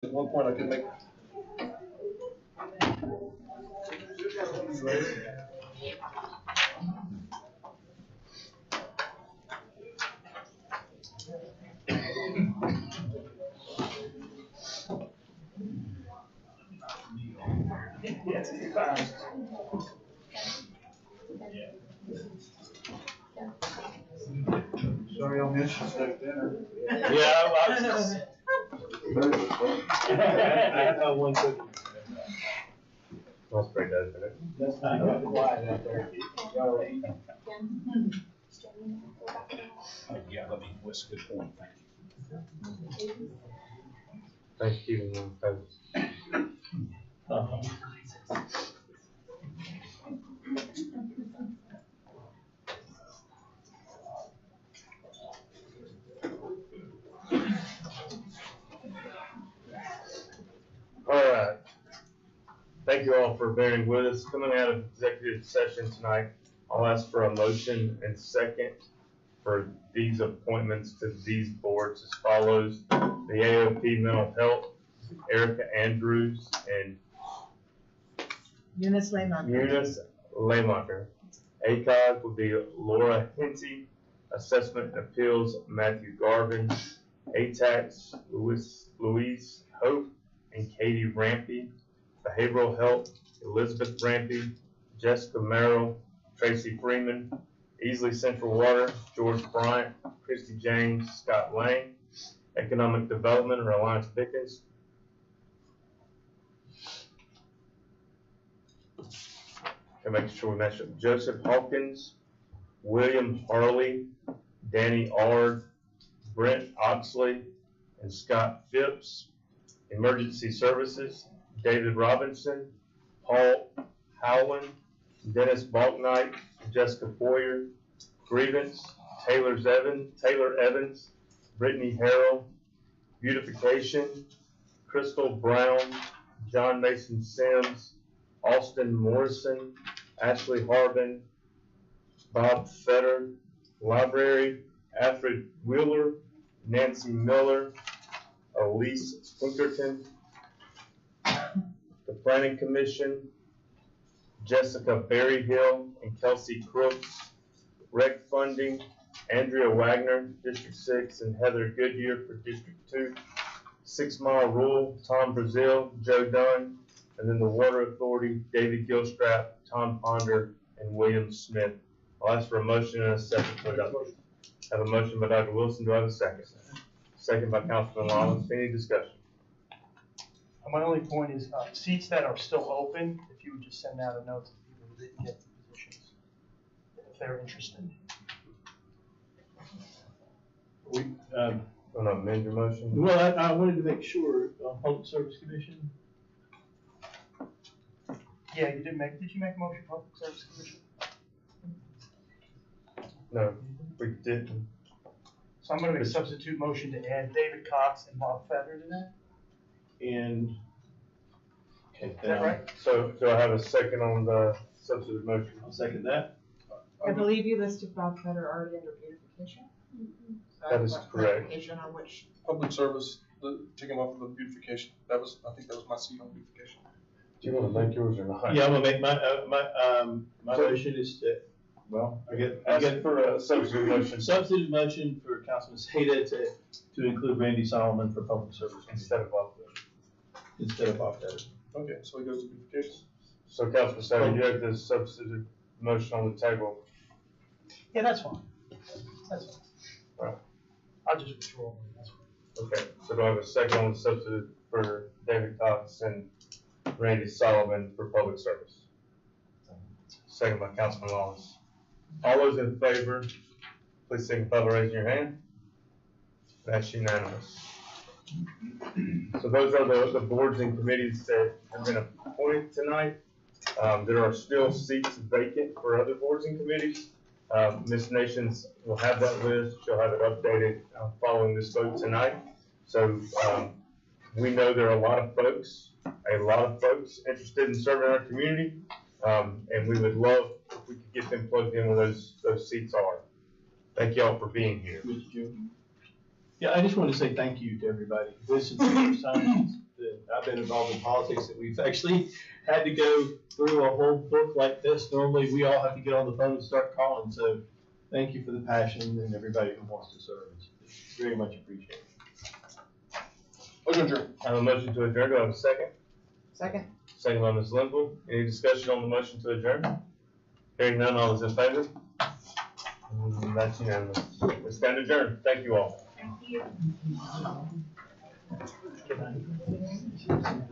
At one point I could make. Yes, it's fine. Sorry, I'll miss you steak dinner. Yeah, I was just. I have one cookie. I'll spray that in it. That's not going to quiet out there. Y'all right. Yeah, let me whisk. Good point. Thank you. Thanks, Stephen. All right. Thank you all for bearing with us. Coming out of executive session tonight, I'll ask for a motion and second for these appointments to these boards as follows. The AOP Mental Health, Erica Andrews and Eunice Lehmacher. ACOG would be Laura Henty. Assessment and Appeals, Matthew Garvin. ATAX, Louise Hope and Katie Rampy. Behavioral Health, Elizabeth Rampy, Jessica Merrill, Tracy Freeman. Easley Central Water, George Bryant, Christy James, Scott Lane. Economic Development, Reliance Pickens. And make sure we mention Joseph Hawkins, William Harley, Danny Ard, Brent Oxley, and Scott Phipps. Emergency Services, David Robinson, Paul Howland, Dennis Balknight, Jessica Boyer. Grievance, Taylor Evans, Brittany Harrell. Beautification, Crystal Brown, John Mason Sims, Austin Morrison, Ashley Harbin, Bob Fetter. Library, Alfred Wheeler, Nancy Miller, Elise Pinkerton. The Planning Commission, Jessica Berryhill and Kelsey Crooks. Rec Funding, Andrea Wagner, District 6, and Heather Goodyear for District 2. 6 Mile Rule, Tom Brazil, Joe Dunn. And then the Water Authority, David Gilstrap, Tom Ponder, and William Smith. I'll ask for a motion and a second for Dr. I have a motion by Dr. Wilson. Do I have a second? Second by Councilman Lawrence. Any discussion? My only point is seats that are still open, if you would just send out a note to people who didn't get the positions, if they're interested. Want to amend your motion? Well, I wanted to make sure, Public Service Commission. Yeah, you did you make a motion for Public Service Commission? No, we didn't. So I'm going to make a substitute motion to add David Cox and Bob Fetter to that. And is that right? So do I have a second on the substitute motion? I'll second that. I believe you listed Bob Fetter already under beautification. So That is correct. Clarification on which. Public service, take him off of the beautification. I think that was my seat on beautification. Do you want to make yours or not? Yeah, I'm gonna make my motion is to, well, I get for a substitute motion. Substitute motion for Councilman Seda to include Randy Solomon for Public Service Instead of Bob Fetter. instead of Bob Fetter. Okay, so he goes to beautification. So Councilman Sada, you have this substitute motion on the table. Yeah, that's fine. That's fine. Right. I'll just withdraw. That's fine. Okay, so do I have a second on the substitute for David Cox and Randy Solomon for Public Service? Second by Councilman Lawrence. All those in favor, please signify by raising your hand. That's unanimous. So those are the boards and committees that have been appointed tonight. There are still seats vacant for other boards and committees. Ms. Nations will have that list. She'll have it updated following this vote tonight. So we know there are a lot of folks interested in serving our community, and we would love if we could get them plugged in where those seats are. Thank y'all for being here. Yeah, I just want to say thank you to everybody. This is the first time I've been involved in politics, that we've actually had to go through a whole book like this. Normally, we all have to get on the phone and start calling, so thank you for the passion and everybody who wants to serve. It's very much appreciated. Motion adjourned. I have a motion to adjourn. Do I have a second? Second. Second by Ms. Linville. Any discussion on the motion to adjourn? Hearing none, all those in favor? That's unanimous. We stand adjourned. Thank you all. Thank you. Good night.